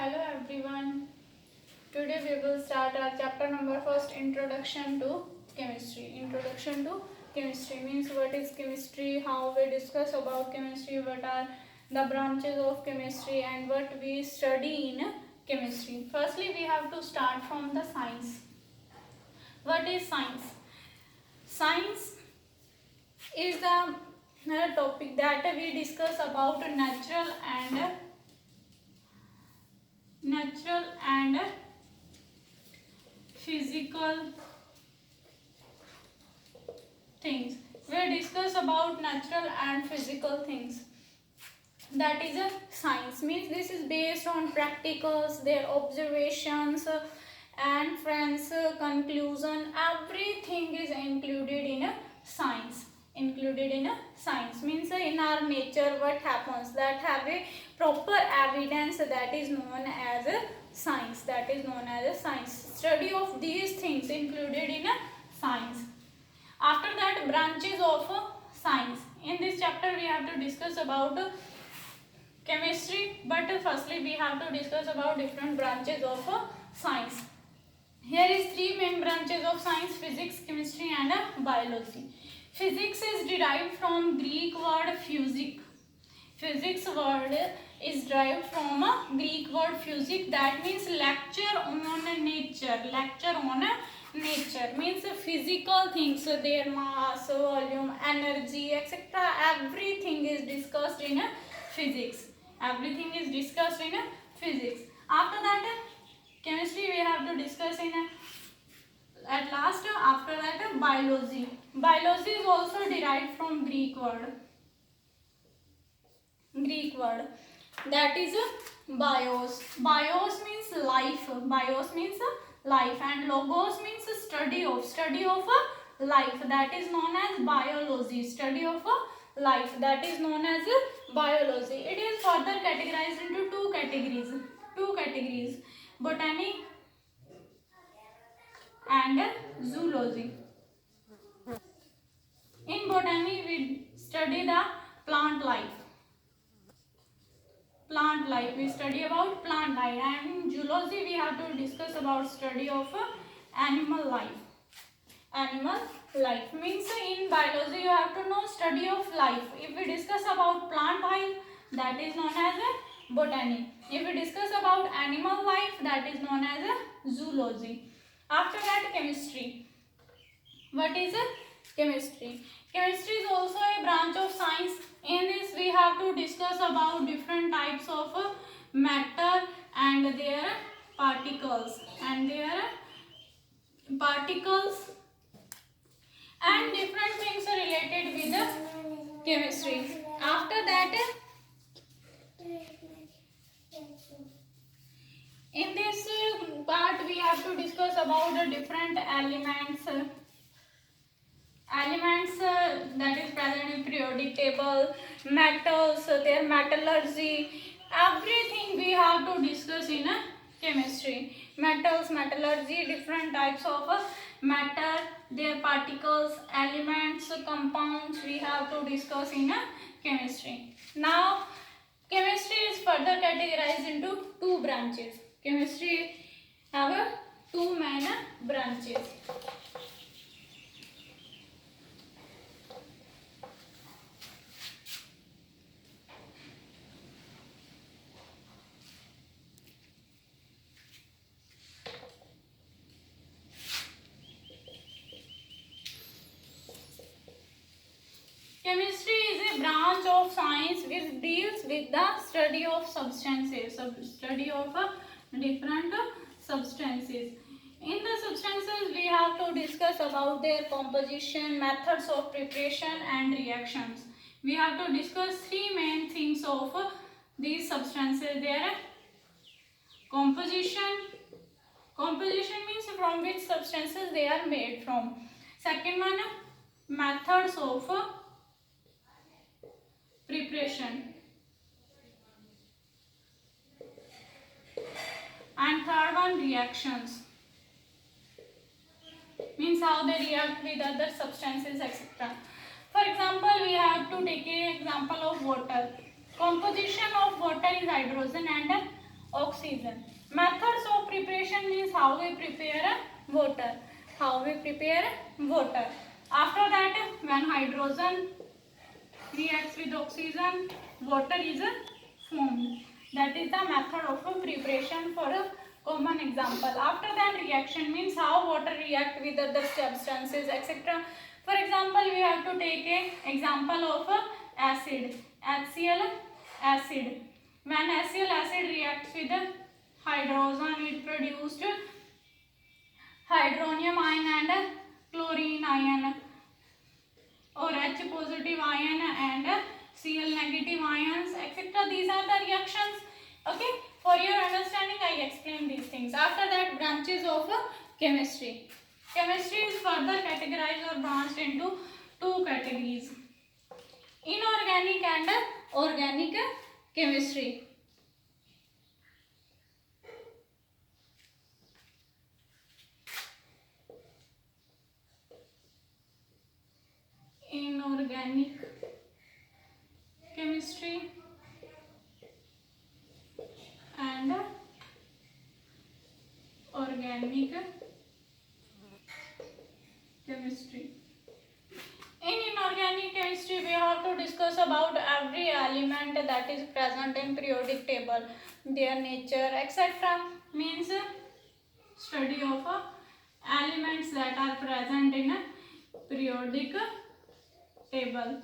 Hello everyone. Today we will start our chapter number first, Introduction to Chemistry. Introduction to Chemistry means what is chemistry, how we discuss about chemistry, what are the branches of chemistry and what we study in chemistry. Firstly, we have to start from the science. What is science? Science is the topic that we discuss about natural and physical things. We discuss about natural and physical things. That is a science. Means this is based on practicals, their observations, and friends' conclusion. Everything is included in a science. Included in a science means in our nature what happens, that have a proper evidence, that is known as a science. That is known as a science. Study of these things included in a science. After that, branches of science. In this chapter we have to discuss about chemistry, but firstly we have to discuss about different branches of science. Here is three main branches of science: physics, chemistry and biology. Physics is derived from Greek word physic. Physics word is derived from a Greek word physic, that means lecture on nature. Lecture on nature means physical things, their mass, volume, energy, etc. Everything is discussed in physics. Everything is discussed in physics. After that, chemistry we have to discuss in at last. After that, biology. Biology is also derived from Greek word. Greek word, that is bios. Bios means life. Bios means life, and logos means study of. Study of life, that is known as biology. Study of life, that is known as biology. It is further categorized into two categories. Botany and zoology. In botany we study the plant life. We study about plant life, and in zoology we have to discuss about study of animal life. Animal life means in biology you have to know study of life. If we discuss about plant life, that is known as botany. If we discuss about animal life, that is known as zoology. After that, chemistry. What is chemistry? Chemistry is also a branch of science. In this we have to discuss about different types of matter and their particles and different things related with chemistry. After that, in this part we have to discuss about the different elements that is present in periodic table, metals, their metallurgy. Everything we have to discuss in chemistry. Metals, metallurgy, different types of matter, their particles, elements, compounds we have to discuss in chemistry. Now chemistry is further categorized into two branches. Chemistry have two main branches. Chemistry is a branch of science which deals with the study of substances, study of different substances. In the substances, we have to discuss about their composition, methods of preparation and reactions. We have to discuss three main things of these substances. Their composition. Composition means from which substances they are made from. Second one, methods of preparation, and third one, reactions, means how they react with other substances, etc. For example, we have to take an example of water. Composition of water is hydrogen and oxygen. Methods of preparation means how we prepare water. How we prepare water. After that, when hydrogen reacts with oxygen, water is formed. That is the method of preparation for a common example. After that, reaction means how water react with other substances, etc. For example, we have to take a example of acid, HCl acid. When HCl acid reacts with hydrogen, it produced hydronium ion and chlorine ion, or H positive ion and Cl negative ions, etc. These are the reactions. Okay, for your understanding, I explain these things. After that, branches of chemistry. Chemistry is further categorized or branched into two categories: inorganic and organic chemistry. Inorganic chemistry and organic chemistry. In inorganic chemistry, we have to discuss about every element that is present in periodic table, their nature, etc. Means study of elements that are present in a periodic table,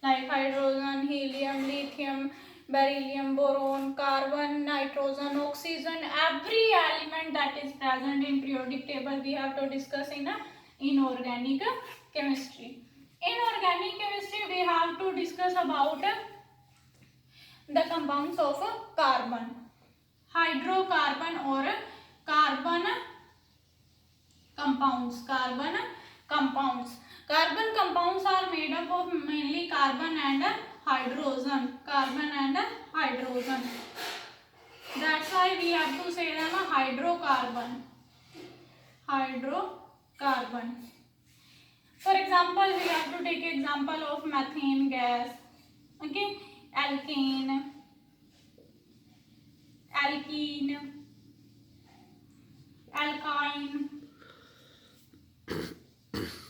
like hydrogen, helium, lithium, beryllium, boron, carbon, nitrogen, oxygen. Every element that is present in periodic table we have to discuss in a inorganic chemistry. In organic chemistry, we have to discuss about the compounds of carbon, hydrocarbon or carbon compounds. Carbon compounds are made up of mainly carbon and hydrogen. That's why we have to say them a hydrocarbon. For example, we have to take example of methane gas. Okay, alkane, alkene, alkyne.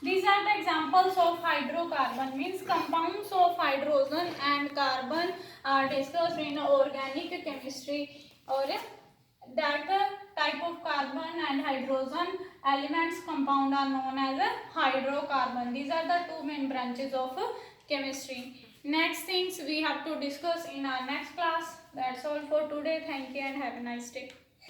These are the examples of hydrocarbon, means compounds of hydrogen and carbon are discussed in organic chemistry, or that type of carbon and hydrogen elements compound are known as a hydrocarbon. These are the two main branches of chemistry. Next things we have to discuss in our next class. That's all for today. Thank you and have a nice day.